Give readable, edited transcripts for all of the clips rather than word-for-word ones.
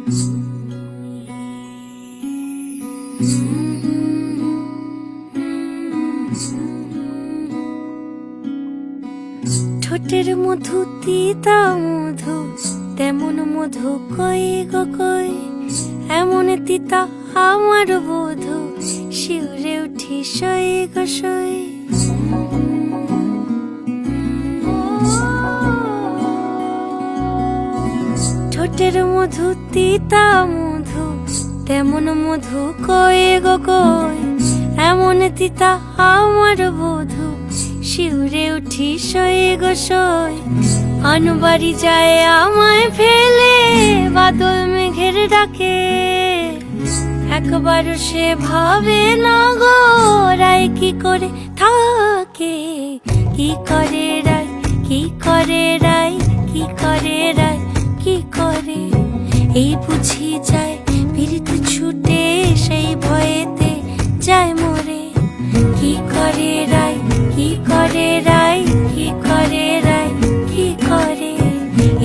ঠোঁটের মধু তিতা মধু, তেমন মধু কই গো কই, এমন তিতা আমার বধু, শিউরে উঠি সই গো সই। ঠোঁটের মধু তিতা মধু, তেমন মধু কই গো কই, এমন তিতা আমার বধু, শিউরে উঠি সই গো সই। আনবাড়ি যায় আমায় ফেলে, বাদল মেঘের ডাকে, একবারও সে ভাবে না গো রায় কি করে থাকে। কি করে রায়, কি করে রায়, কি করে রায়, কি করে, এই বুঝি যায় পীড়িত ছুটে, সেই ভয়েতে যায় মরে। কি করে রায়, কি করে রায়, কি করে রায়, কি করে,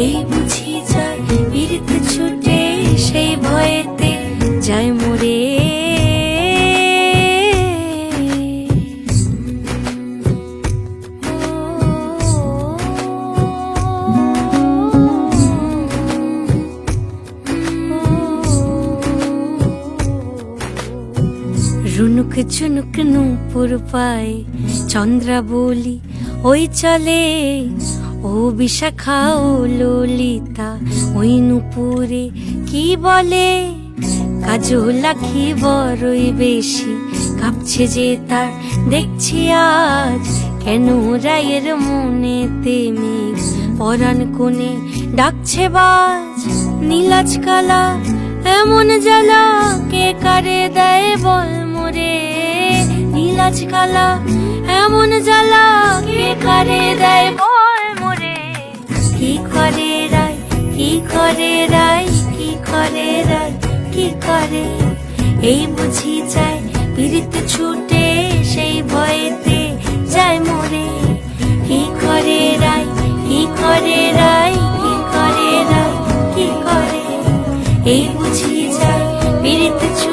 এই বুঝি যায় পীড়িত ছুটে, সেই ভয়েতে যায় মরে। রুনুক ঝুনুক নূপুর পায়, চন্দ্রা বলি ওই চলে, ও বিশাখা ও ললিতা ওই নূপুরে কি বলে। কাজল আঁখি বড়ই বেশি, কাঁপছে যে তার দেখছি আজ, কেন রায়ের মনেতে মেঘ পরাণ কোণে ডাকছে বাজ। নীলাজ কালা এমন জ্বালা, কে কারে দেয় বল মোরে। নীলাজ কালা এমন জ্বালা, কে কারে দেয় বল মোরে। কি করে রায়, কি করে রায়, কি করে রায়, কি করে, এই বুঝি যায় পীড়িত ছুটে, সেই ভয়েতে যায় মরে। কি করে রায়, কি করে রায়, কি করে রায়, কি করে, এই বুঝি যায় পীড়িত ছুটে।